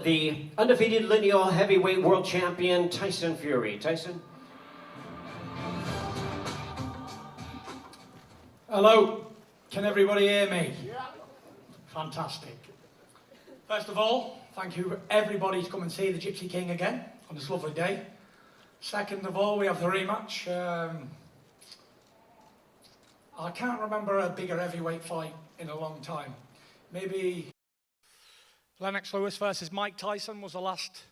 The undefeated lineal heavyweight world champion, Tyson Fury. Tyson? Hello, can everybody hear me? Yeah. Fantastic. First of all, thank you everybody to come and see the Gypsy King again on this lovely day. Second of all, we have the rematch. I can't remember a bigger heavyweight fight in a long time. Maybe Lennox Lewis versus Mike Tyson was the last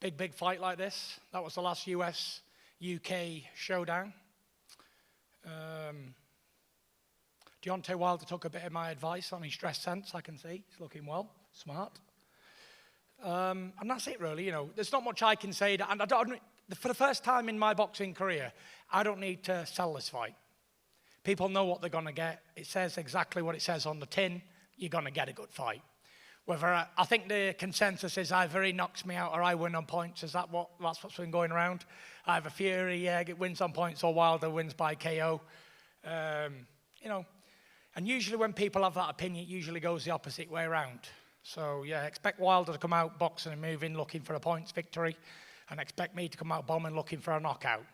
big fight like this. That was the last US-UK showdown. Deontay Wilder took a bit of my advice on his dress sense, I can see. He's looking well, smart. And that's it really, you know. There's not much I can say. And for the first time in my boxing career, I don't need to sell this fight. People know what they're going to get. It says exactly what it says on the tin. You're going to get a good fight. Whether I think the consensus is either he knocks me out or I win on points. That's what's been going around. Either Fury wins on points or Wilder wins by KO. You know, and usually when people have that opinion, it usually goes the opposite way around. So yeah, expect Wilder to come out boxing and moving, looking for a points victory, and expect me to come out bombing, looking for a knockout.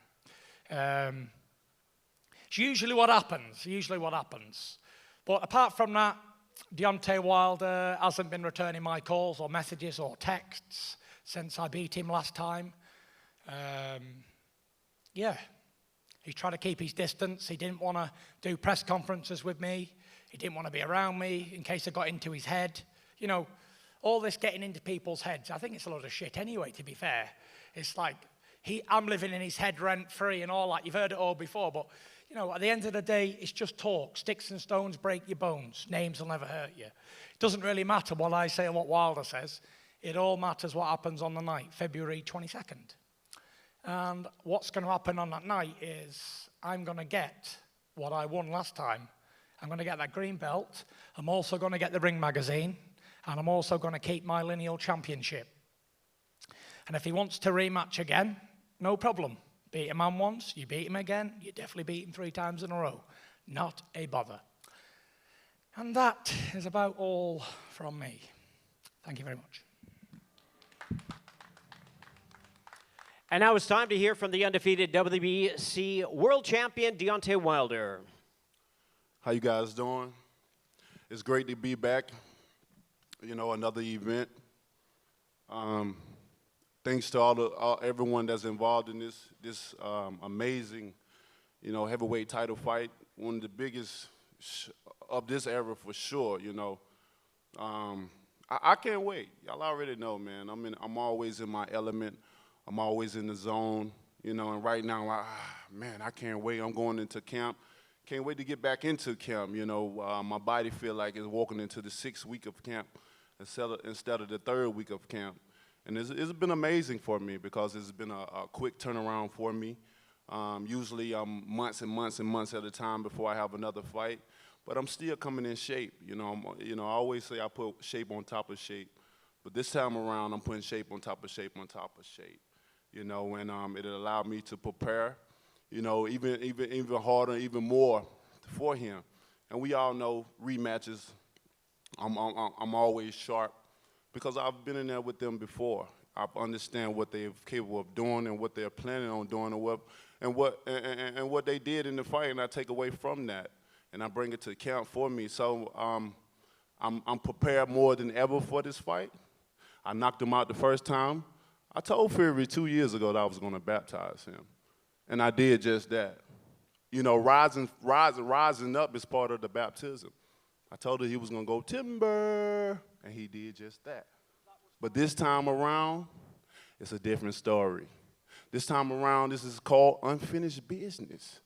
It's usually what happens. But apart from that, Deontay Wilder hasn't been returning my calls or messages or texts since I beat him last time. Yeah, he's trying to keep his distance. He didn't want to do press conferences with me. He didn't want to be around me in case I got into his head. You know, all this getting into people's heads, I think it's a lot of shit anyway, to be fair. It's like, I'm living in his head rent-free and all that. You've heard it all before, but, you know, at the end of the day, it's just talk. Sticks and stones break your bones. Names will never hurt you. It doesn't really matter what I say or what Wilder says. It all matters what happens on the night, February 22nd. And what's going to happen on that night is I'm going to get what I won last time. I'm going to get that green belt. I'm also going to get the Ring magazine. And I'm also going to keep my lineal championship. And if he wants to rematch again, no problem. Beat a man once, you beat him again, you definitely beat him 3 times in a row. Not a bother. And that is about all from me. Thank you very much. And now it's time to hear from the undefeated WBC world champion, Deontay Wilder. How you guys doing? It's great to be back. You know, another event. Thanks to everyone that's involved in this amazing, you know, heavyweight title fight. One of the biggest of this era for sure. You know, I can't wait. Y'all already know, man. I'm always in my element. I'm always in the zone. You know, and right now, man, I can't wait. I'm going into camp. Can't wait to get back into camp. You know, my body feel like it's walking into the 6th week of camp instead of the 3rd week of camp. And it's been amazing for me because it's been a quick turnaround for me. Usually I'm months and months and months at a time before I have another fight, but I'm still coming in shape. You know, I always say I put shape on top of shape, but this time around I'm putting shape on top of shape on top of shape. You know, and it allowed me to prepare, you know, even harder, even more for him. And we all know rematches. I'm always sharp. Because I've been in there with them before. I understand what they're capable of doing and what they're planning on doing and what they did in the fight, and I take away from that. And I bring it to account for me. So I'm prepared more than ever for this fight. I knocked him out the first time. I told Fury 2 years ago that I was going to baptize him. And I did just that. You know, rising up is part of the baptism. I told her he was going to go timber. And he did just that. But this time around, it's a different story. This time around, this is called unfinished business.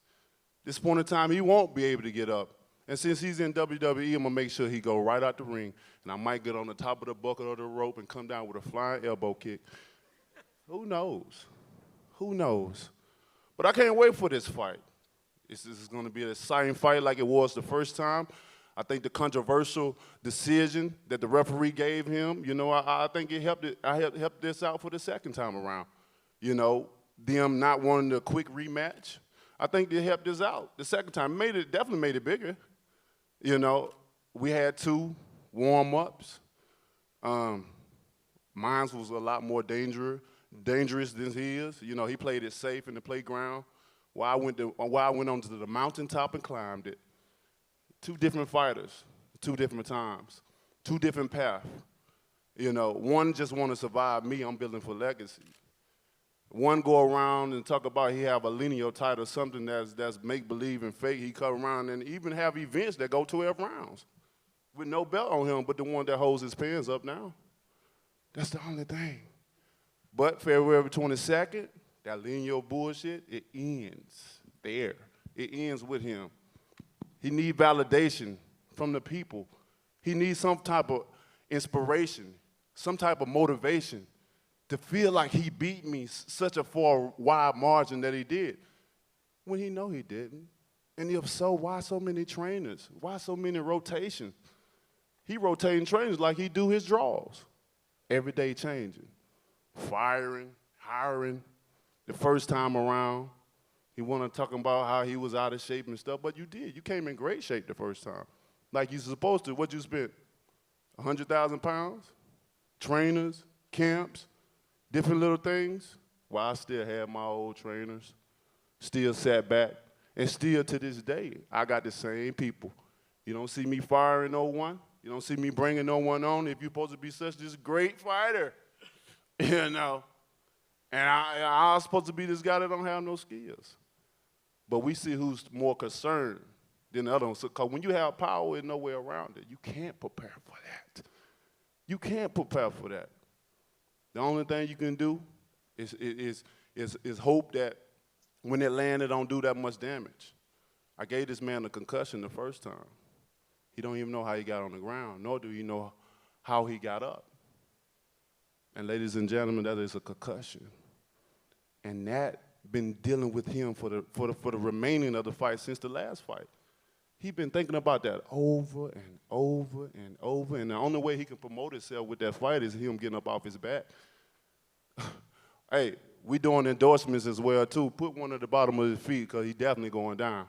This point in time, he won't be able to get up. And since he's in WWE, I'm going to make sure he go right out the ring. And I might get on the top of the bucket or the rope and come down with a flying elbow kick. Who knows? Who knows? But I can't wait for this fight. This is going to be an exciting fight like it was the first time. I think the controversial decision that the referee gave him, you know, I think it helped this out for the second time around. You know, them not wanting a quick rematch. I think they helped us out the second time. Definitely made it bigger. You know, we had 2 warm-ups. Mine was a lot more dangerous than his. You know, he played it safe in the playground. While I went onto the mountaintop and climbed it. Two different fighters, two different times, two different paths. You know, one just want to survive me. I'm building for legacy. One go around and talk about he have a lineal title, something that's make-believe and fake. He come around and even have events that go 12 rounds with no belt on him, but the one that holds his pants up now. That's the only thing. But February 22nd, that lineal bullshit, it ends there. It ends with him. He needs validation from the people. He needs some type of inspiration, some type of motivation to feel like he beat me such a far wide margin that he did, when he know he didn't. And if so, why so many trainers? Why so many rotations? He rotating trainers like he do his draws. Every day changing, firing, hiring. The first time around, he wanted to talk about how he was out of shape and stuff, but you did. You came in great shape the first time. Like you supposed to. What you spent? 100,000 pounds? Trainers, camps, different little things. Well, I still had my old trainers, still sat back, and still to this day, I got the same people. You don't see me firing no one. You don't see me bringing no one on if you're supposed to be such this great fighter, you know. And I was supposed to be this guy that don't have no skills. But we see who's more concerned than the other one. Because when you have power and nowhere around it, you can't prepare for that. You can't prepare for that. The only thing you can do is hope that when it lands, it don't do that much damage. I gave this man a concussion the first time. He don't even know how he got on the ground, nor do he know how he got up. And ladies and gentlemen, that is a concussion. And that been dealing with him for the remaining of the fight since the last fight. He been thinking about that over and over and over, and the only way he can promote himself with that fight is him getting up off his back. Hey, we doing endorsements as well too. Put one at the bottom of his feet because he's definitely going down.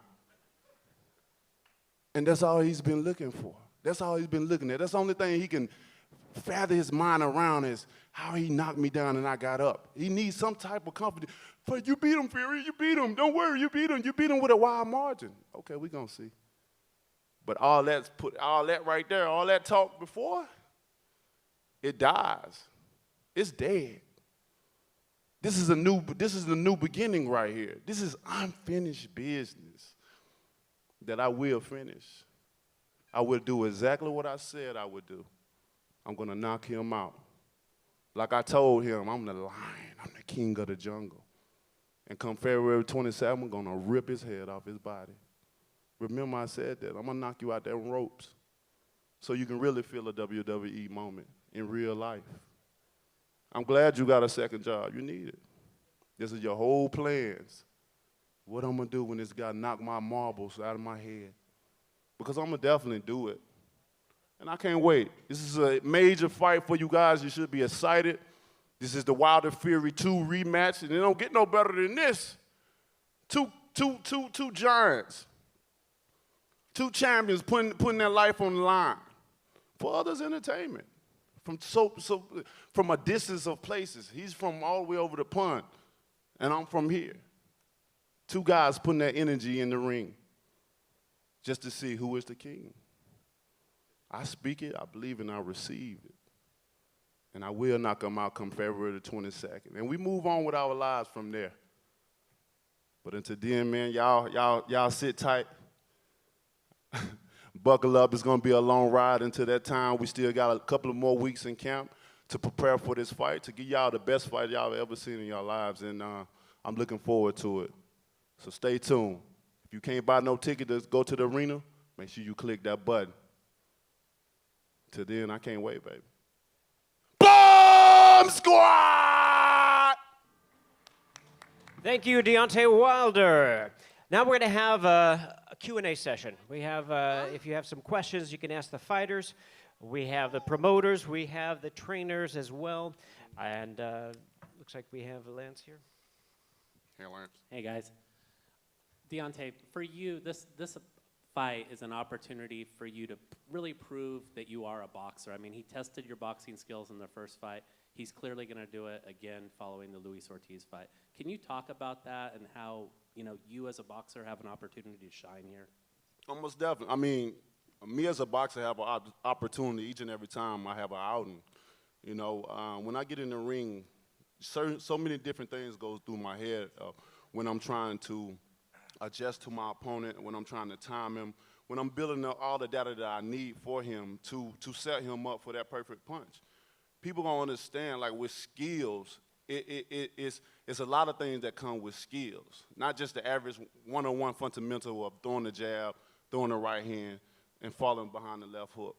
And that's all he's been looking for. That's all he's been looking at. That's the only thing he can fathom his mind around is how he knocked me down and I got up. He needs some type of confidence. But you beat him, Fury. You beat him. Don't worry. You beat him. You beat him with a wide margin. Okay, we're going to see. But all that right there, all that talk before, it dies. It's dead. This is the new beginning right here. This is unfinished business that I will finish. I will do exactly what I said I would do. I'm going to knock him out. Like I told him, I'm the lion. I'm the king of the jungle. And come February 27th, I'm going to rip his head off his body. Remember I said that. I'm going to knock you out there on ropes so you can really feel a WWE moment in real life. I'm glad you got a second job. You need it. This is your whole plans. What I'm going to do when this guy knock my marbles out of my head. Because I'm going to definitely do it. And I can't wait. This is a major fight for you guys. You should be excited. This is the Wilder Fury II rematch, and it don't get no better than this. Two giants. Two champions putting their life on the line for others' entertainment. From a distance of places. He's from all the way over the pond, and I'm from here. Two guys putting their energy in the ring just to see who is the king. I speak it, I believe, and I receive it. And I will knock them out come February the 22nd. And we move on with our lives from there. But until then, man, y'all sit tight. Buckle up. It's going to be a long ride until that time. We still got a couple of more weeks in camp to prepare for this fight, to give y'all the best fight y'all ever seen in your lives. And I'm looking forward to it. So stay tuned. If you can't buy no ticket to go to the arena, make sure you click that button. Till then, I can't wait, baby. Bomb Squad! Thank you, Deontay Wilder. Now we're going to have a Q&A session. We have, if you have some questions, you can ask the fighters. We have the promoters. We have the trainers as well. And looks like we have Lance here. Hey, Lance. Hey, guys. Deontay, for you, this fight is an opportunity for you to really prove that you are a boxer. I mean, he tested your boxing skills in the first fight. He's clearly going to do it again following the Luis Ortiz fight. Can you talk about that and how, you as a boxer have an opportunity to shine here? Almost definitely. I mean, me as a boxer have an opportunity each and every time I have an outing. When I get in the ring, so many different things go through my head when I'm trying to adjust to my opponent, when I'm trying to time him, when I'm building up all the data that I need for him to set him up for that perfect punch. People don't understand, like with skills, it's a lot of things that come with skills, not just the average one-on-one fundamental of throwing the jab, throwing the right hand, and falling behind the left hook.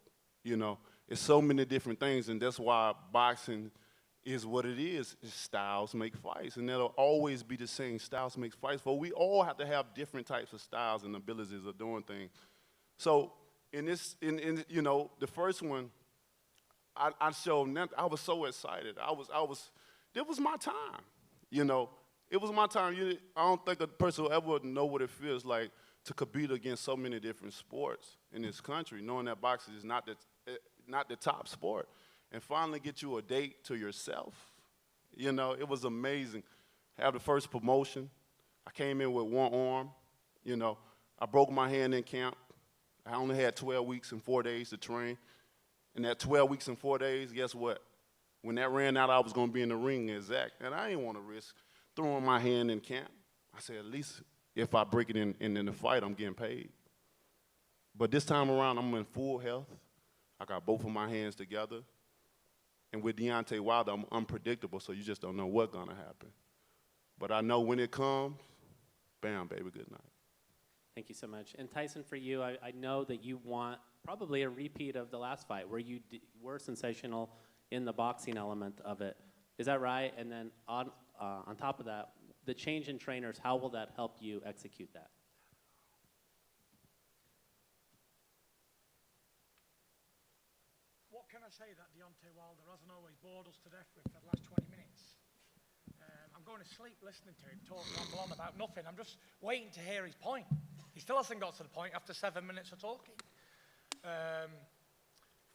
It's so many different things, and that's why boxing is what it is. Styles make fights, and that'll always be the same. Styles make fights, but we all have to have different types of styles and abilities of doing things. So in the first one, I showed nothing. I was so excited. It was my time. It was my time. I don't think a person will ever know what it feels like to compete against so many different sports in this country, knowing that boxing is not the top sport, and finally get you a date to yourself. It was amazing. Have the first promotion. I came in with one arm. I broke my hand in camp. I only had 12 weeks and 4 days to train. And that 12 weeks and 4 days, guess what? When that ran out, I was going to be in the ring exact. And I didn't want to risk throwing my hand in camp. I said, at least if I break it in the fight, I'm getting paid. But this time around, I'm in full health. I got both of my hands together. And with Deontay Wilder, I'm unpredictable, so you just don't know what's going to happen. But I know when it comes, bam, baby, good night. Thank you so much. And Tyson, for you, I know that you want probably a repeat of the last fight where you were sensational in the boxing element of it. Is that right? And then on top of that, the change in trainers, how will that help you execute that? What can I say that Deontay Wilder hasn't always bored us to death with for the last 20 minutes? I'm going to sleep listening to him talk on about nothing. I'm just waiting to hear his point. He still hasn't got to the point after 7 minutes of talking.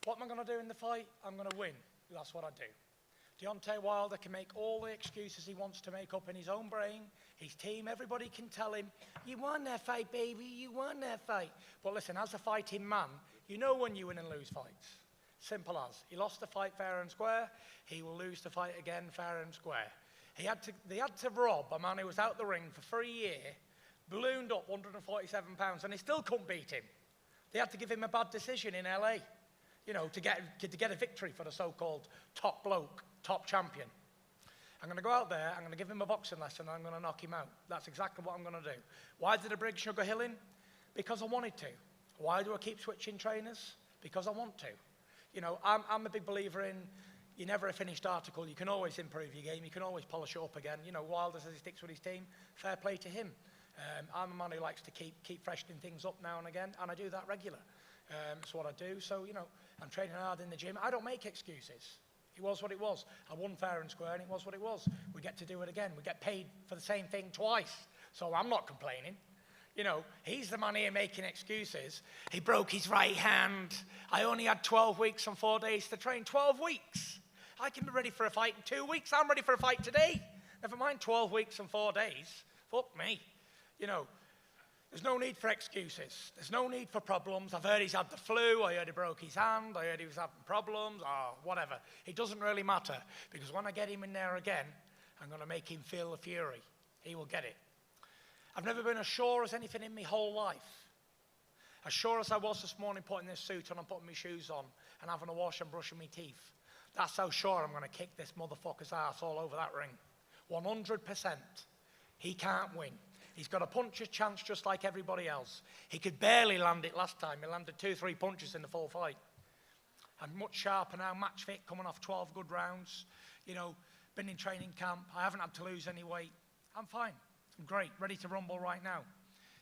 What am I going to do in the fight? I'm going to win. That's what I do. Deontay Wilder can make all the excuses he wants to make up in his own brain. His team, everybody can tell him, you won that fight, baby, you won that fight. But listen, as a fighting man, you know when you win and lose fights. Simple as. He lost the fight fair and square. He will lose the fight again fair and square. They had to rob a man who was out the ring for 3 years, ballooned up 147 pounds, and they still couldn't beat him. They had to give him a bad decision in LA, to get a victory for the so-called top bloke, top champion. I'm going to go out there, I'm going to give him a boxing lesson, and I'm going to knock him out. That's exactly what I'm going to do. Why did I bring Sugar Hill in? Because I wanted to. Why do I keep switching trainers? Because I want to. I'm a big believer in you're never a finished article. You can always improve your game. You can always polish it up again. Wilder says he sticks with his team. Fair play to him. I'm a man who likes to keep freshening things up now and again, and I do that regular. That's what I do. So, I'm training hard in the gym. I don't make excuses. It was what it was. I won fair and square, and it was what it was. We get to do it again. We get paid for the same thing twice. So I'm not complaining. He's the man here making excuses. He broke his right hand. I only had 12 weeks and 4 days to train. 12 weeks. I can be ready for a fight in 2 weeks. I'm ready for a fight today. Never mind 12 weeks and 4 days. Fuck me. There's no need for excuses. There's no need for problems. I've heard he's had the flu. I heard he broke his hand. I heard he was having problems or whatever. It doesn't really matter because when I get him in there again, I'm going to make him feel the fury. He will get it. I've never been as sure as anything in my whole life. As sure as I was this morning putting this suit on and putting my shoes on and having a wash and brushing my teeth. That's how sure I'm going to kick this motherfucker's ass all over that ring. 100%. He can't win. He's got a puncher's chance just like everybody else. He could barely land it last time. He landed 2-3 punches in the full fight. I'm much sharper now, match fit, coming off 12 good rounds. Been in training camp. I haven't had to lose any weight. I'm fine. I'm great, ready to rumble right now.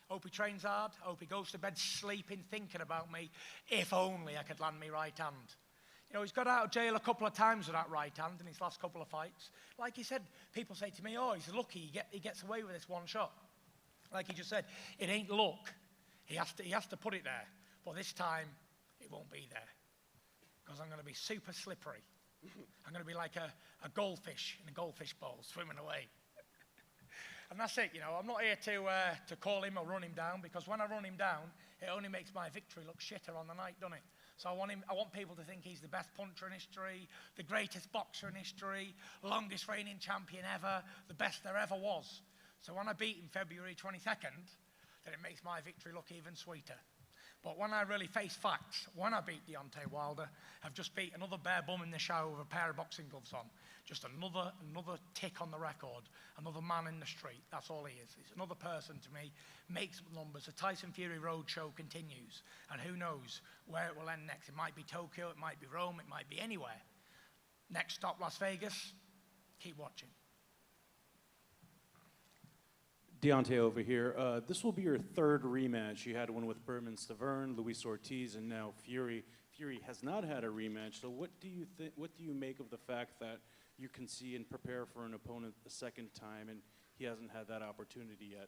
Hope he trains hard. Hope he goes to bed sleeping, thinking about me. If only I could land my right hand. He's got out of jail a couple of times with that right hand in his last couple of fights. Like he said, people say to me, oh, he's lucky he gets away with this one shot. Like he just said, it ain't luck. He has to put it there. But this time, it won't be there. Because I'm going to be super slippery. I'm going to be like a goldfish in a goldfish bowl, swimming away. And that's it, you know. I'm not here to call him or run him down, because when I run him down, it only makes my victory look shitter on the night, doesn't it? So I want people to think he's the best puncher in history, the greatest boxer in history, longest reigning champion ever, the best there ever was. So when I beat him February 22nd, then it makes my victory look even sweeter. But when I really face facts, when I beat Deontay Wilder, I've just beat another bare bum in the shower with a pair of boxing gloves on. Just another tick on the record, another man in the street. That's all he is. He's another person to me, makes numbers. The Tyson Fury Roadshow continues, and who knows where it will end next. It might be Tokyo, it might be Rome, it might be anywhere. Next stop, Las Vegas. Keep watching. Deontay over here. This will be your third rematch. You had one with Berman Stavern, Luis Ortiz, and now Fury. Fury has not had a rematch. So what do you make of the fact that you can see and prepare for an opponent the second time, and he hasn't had that opportunity yet?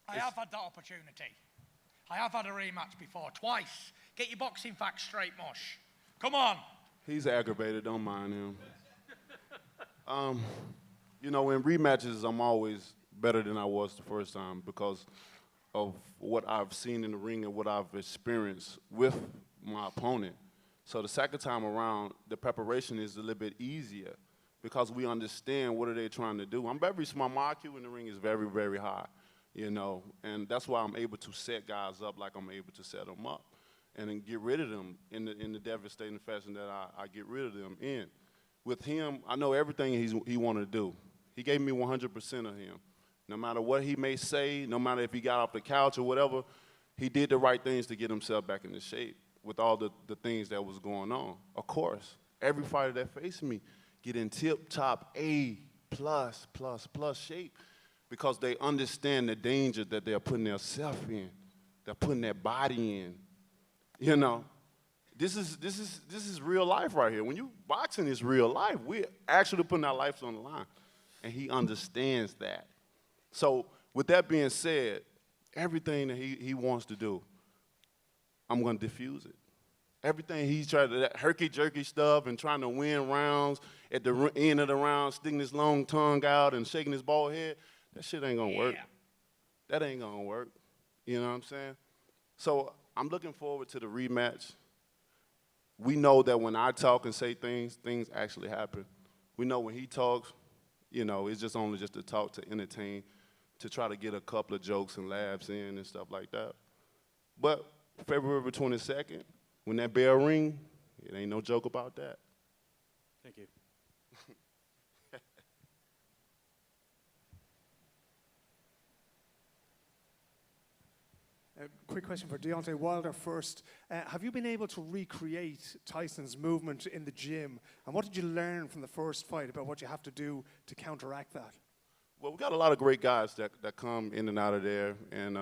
I have had that opportunity. I have had a rematch before, twice. Get your boxing facts straight, Mosh. Come on. He's aggravated, don't mind him. You know, in rematches, I'm always better than I was the first time because of what I've seen in the ring and what I've experienced with my opponent. So the second time around, the preparation is a little bit easier because we understand what are they trying to do. I'm very smart. My IQ in the ring is very, very high, you know, and that's why I'm able to set guys up like I'm able to set them up and then get rid of them in the devastating fashion that I get rid of them in. With him, I know everything he wanted to do. He gave me 100% of him. No matter what he may say, no matter if he got off the couch or whatever, he did the right things to get himself back into shape with all the things that was going on. Of course, every fighter that faced me get in tip-top A++ shape because they understand the danger that they're putting themselves in. They're putting their body in. You know, this is real life right here. When you boxing is real life. We're actually putting our lives on the line, and he understands that. So with that being said, everything that he wants to do, I'm going to diffuse it. Everything he's trying to, that herky-jerky stuff and trying to win rounds at the end of the round, sticking his long tongue out and shaking his bald head, that shit ain't going to work. That ain't going to work. You know what I'm saying? So I'm looking forward to the rematch. We know that when I talk and say things, things actually happen. We know when he talks, you know, it's just only just to talk, to entertain, to try to get a couple of jokes and laughs in and stuff like that. But February 22nd, when that bell ring, it ain't no joke about that. Thank you. Quick question for Deontay Wilder first. Have you been able to recreate Tyson's movement in the gym? And what did you learn from the first fight about what you have to do to counteract that? Well, we got a lot of great guys that come in and out of there, and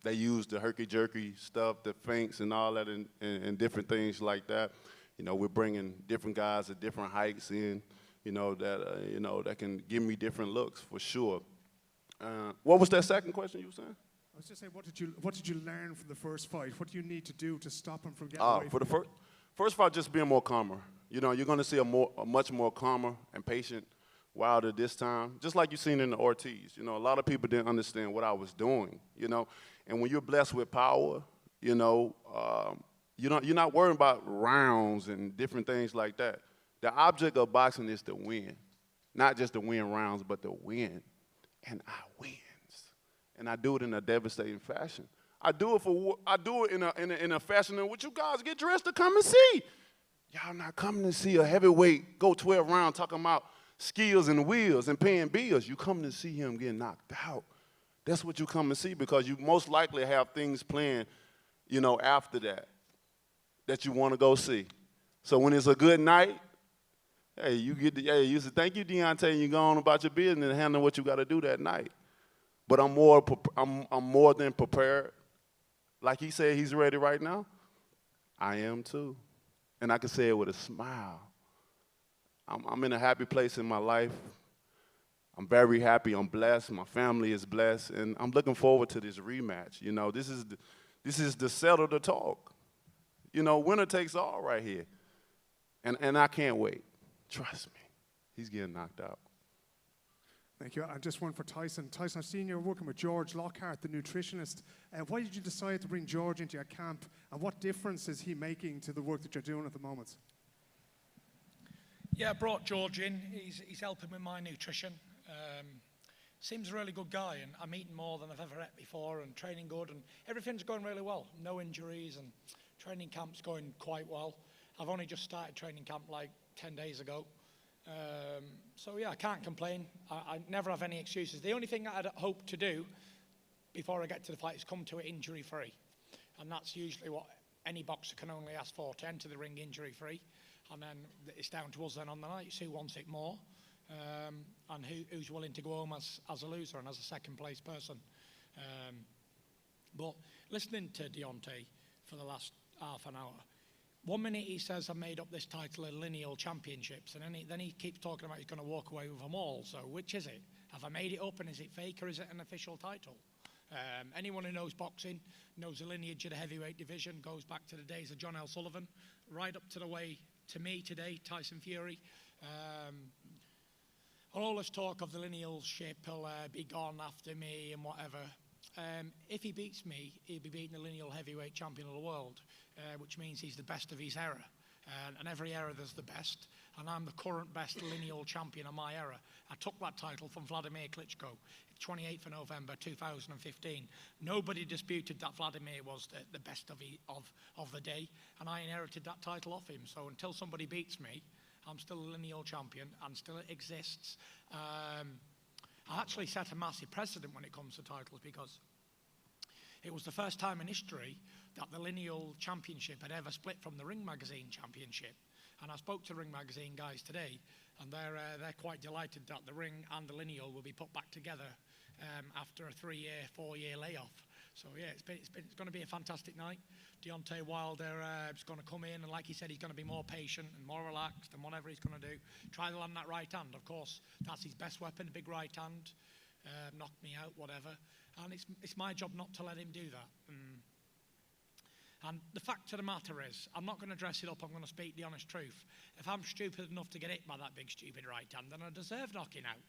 they use the herky-jerky stuff, the feints and all that, and different things like that. You know, we're bringing different guys at different heights in, you know, that can give me different looks for sure. What was that second question you were saying? I was just saying, what did you learn from the first fight? What do you need to do to stop him from getting away For from the first fight, just being more calmer. You know, you're going to see a much more calmer and patient Wilder this time, just like you've seen in the Ortiz. You know, a lot of people didn't understand what I was doing, you know. And when you're blessed with power, you know, you're not worrying about rounds and different things like that. The object of boxing is to win, not just to win rounds, but to win. And I win. And I do it in a devastating fashion. I do it in a fashion in which you guys get dressed to come and see. Y'all not coming to see a heavyweight go 12 rounds talking about skills and wheels and paying bills. You come to see him get knocked out. That's what you come and see because you most likely have things planned, you know, after that you want to go see. So when it's a good night, hey, you say thank you, Deontay, and you go on about your business and handle what you got to do that night. But I'm more than prepared. Like he said he's ready right now, I am too. And I can say it with a smile. I'm in a happy place in my life. I'm very happy, I'm blessed, my family is blessed, and I'm looking forward to this rematch. You know, this is the settle the talk. You know, winner takes all right here. And I can't wait. trust me, he's getting knocked out. Thank you. And just one for Tyson. Tyson, I've seen you're working with George Lockhart, the nutritionist. Why did you decide to bring George into your camp, and what difference is he making to the work that you're doing at the moment? Yeah, I brought George in. He's helping with my nutrition. Seems a really good guy, and I'm eating more than I've ever ate before, and training good, and everything's going really well. No injuries, and training camp's going quite well. I've only just started training camp like 10 days ago. So yeah, I can't complain. I never have any excuses. The only thing I'd hope to do before I get to the fight is come to it injury-free. And that's usually what any boxer can only ask for, to enter the ring injury-free. And then it's down to us then on the night, who wants it more, and who's willing to go home as a loser and as a second-place person. But listening to Deontay for the last half an hour, 1 minute he says I made up this title in lineal championships, and then he keeps talking about he's going to walk away with them all. So which is it? Have I made it up, and is it fake, or is it an official title? Anyone who knows boxing knows the lineage of the heavyweight division goes back to the days of John L. Sullivan, right up to the way to me today, Tyson Fury. All this talk of the lineal ship, he'll be gone after me and whatever. If he beats me, he'll be beating the lineal heavyweight champion of the world, which means he's the best of his era. And every era there's the best, and I'm the current best lineal champion of my era. I took that title from Vladimir Klitschko, 28th of November 2015. Nobody disputed that Vladimir was the best of the day, and I inherited that title off him. So until somebody beats me, I'm still a lineal champion and still it exists. I actually set a massive precedent when it comes to titles, because it was the first time in history that the lineal championship had ever split from the Ring Magazine championship. And I spoke to Ring Magazine guys today, and they're quite delighted that the Ring and the lineal will be put back together after a 3-year, 4-year layoff. So yeah, it's going to be a fantastic night. Deontay Wilder is going to come in, and like he said, he's going to be more patient and more relaxed, and whatever he's going to do, try to land that right hand. Of course, that's his best weapon, the big right hand. Knock me out, whatever. And it's my job not to let him do that. And the fact of the matter is, I'm not going to dress it up, I'm going to speak the honest truth. If I'm stupid enough to get hit by that big stupid right hand, then I deserve knocking out.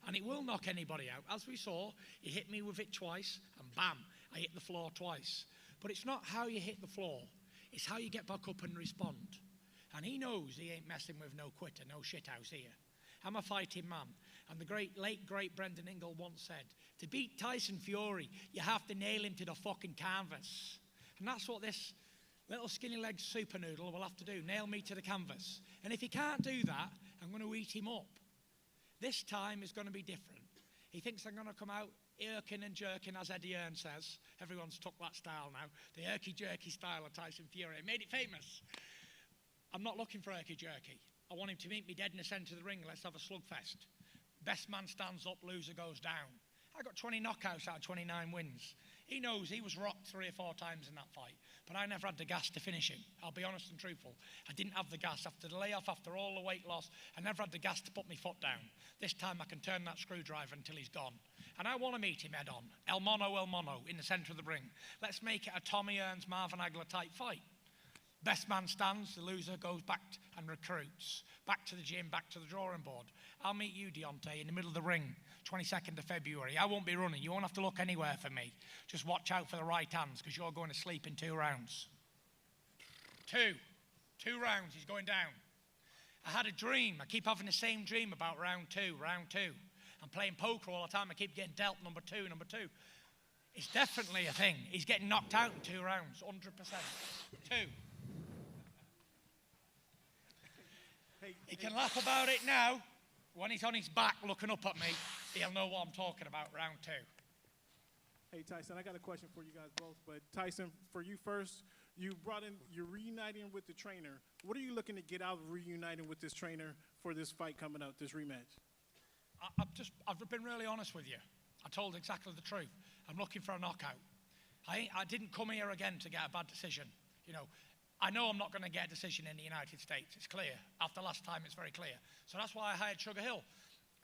And it will knock anybody out. As we saw, he hit me with it twice, and bam, I hit the floor twice. But it's not how you hit the floor, it's how you get back up and respond. And he knows he ain't messing with no quitter, no shithouse here. I'm a fighting man. And the late great Brendan Ingle once said, to beat Tyson Fury, you have to nail him to the fucking canvas. And that's what this little skinny-legged super noodle will have to do, nail me to the canvas. And if he can't do that, I'm going to eat him up. This time is going to be different. He thinks I'm going to come out irking and jerking, as Eddie Hearn says. Everyone's took that style now, the irky-jerky style of Tyson Fury. It made it famous. I'm not looking for irky-jerky. I want him to meet me dead in the centre of the ring. Let's have a slugfest. Best man stands up, loser goes down. I got 20 knockouts out of 29 wins. He knows he was rocked 3 or 4 times in that fight, but I never had the gas to finish him. I'll be honest and truthful. I didn't have the gas. After the layoff, after all the weight loss, I never had the gas to put my foot down. This time I can turn that screwdriver until he's gone. And I want to meet him head on. El mono, in the centre of the ring. Let's make it a Tommy Hearns, Marvin Hagler type fight. Best man stands, the loser goes back and recruits. Back to the gym, back to the drawing board. I'll meet you, Deontay, in the middle of the ring, 22nd of February. I won't be running. You won't have to look anywhere for me. Just watch out for the right hands, because you're going to sleep in 2 rounds. 2 rounds, he's going down. I had a dream. I keep having the same dream about round 2. I'm playing poker all the time. I keep getting dealt number 2. It's definitely a thing. He's getting knocked out in 2 rounds, 100%. 2. He can laugh about it now. When he's on his back looking up at me, he'll know what I'm talking about, round 2. Hey, Tyson, I got a question for you guys both. But, Tyson, for you first, you're reuniting with the trainer. What are you looking to get out of reuniting with this trainer for this fight coming up, this rematch? I've been really honest with you. I told exactly the truth. I'm looking for a knockout. I didn't come here again to get a bad decision. You know, I know I'm not going to get a decision in the United States. It's clear. After last time, it's very clear. So that's why I hired Sugar Hill.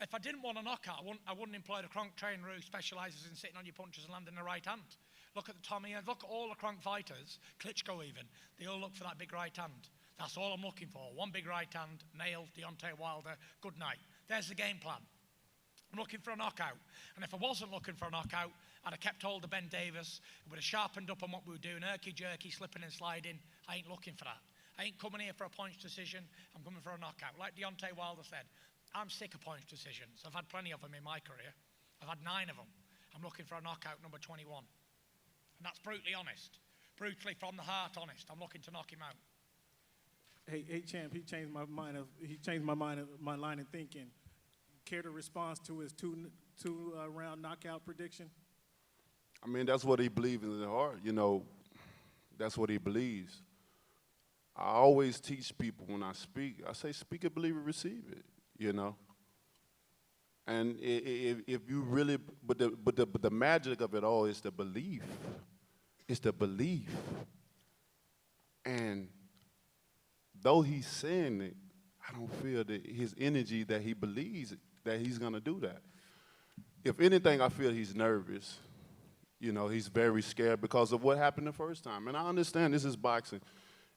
If I didn't want a knockout, I wouldn't employ the Kronk trainer who specialises in sitting on your punches and landing the right hand. Look at the Tommy, look at all the Kronk fighters, Klitschko even. They all look for that big right hand. That's all I'm looking for. One big right hand, nailed, Deontay Wilder, good night. There's the game plan. I'm looking for a knockout. And if I wasn't looking for a knockout, I'd have kept hold of Ben Davis. It would have sharpened up on what we were doing, herky-jerky, slipping and sliding. I ain't looking for that. I ain't coming here for a points decision. I'm coming for a knockout. Like Deontay Wilder said, I'm sick of points decisions. I've had plenty of them in my career. I've had 9 of them. I'm looking for a knockout, number 21. And that's brutally honest. Brutally from the heart honest. I'm looking to knock him out. Hey, champ, he changed my mind. My line of thinking. Care to respond to his two round knockout prediction? I mean, that's what he believes in his heart. You know, that's what he believes. I always teach people when I speak. I say, speak it, believe it, receive it. You know. And if you really, but the magic of it all is the belief. It's the belief. And though he's saying it, I don't feel that his energy that he believes that he's gonna do that. If anything, I feel he's nervous. You know, he's very scared because of what happened the first time. And I understand this is boxing.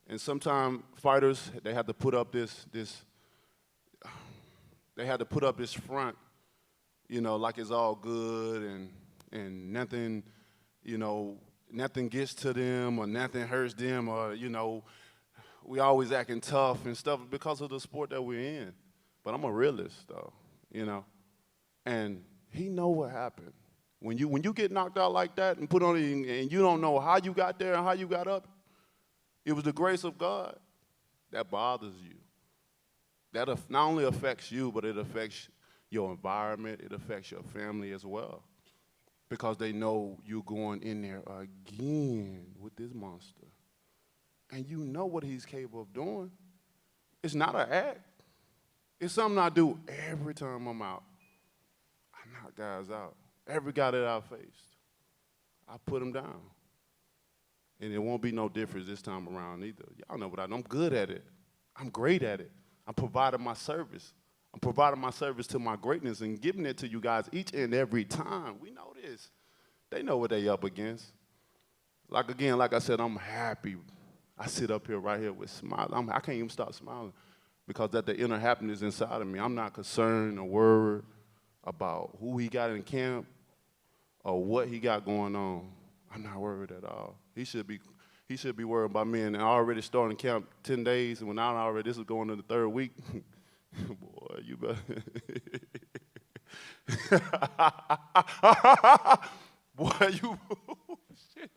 And sometimes fighters, they have to put up this front, you know, like it's all good and nothing, you know, nothing gets to them or nothing hurts them or, you know, we always acting tough and stuff because of the sport that we're in. But I'm a realist, though, you know. And he know what happened. When you get knocked out like that and put on and you don't know how you got there and how you got up, it was the grace of God that bothers you. That not only affects you, but it affects your environment. It affects your family as well. Because they know you're going in there again with this monster. And you know what he's capable of doing. It's not an act. It's something I do every time I'm out. I knock guys out. Every guy that I faced, I put him down. And it won't be no difference this time around either. Y'all know what I'm good at it. I'm great at it. I'm providing my service. I'm providing my service to my greatness and giving it to you guys each and every time. We know this. They know what they up against. Like I said, I'm happy. I sit up here right here with smiling. I can't even stop smiling because that the inner happiness inside of me. I'm not concerned or worried about who he got in camp or what he got going on. I'm not worried at all. He should be worried about me. And I already started camp 10 days, and when this is going into the 3rd week. Boy, you better. Boy, you. Shit.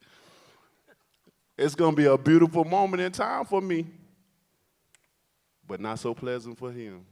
It's going to be a beautiful moment in time for me, but not so pleasant for him.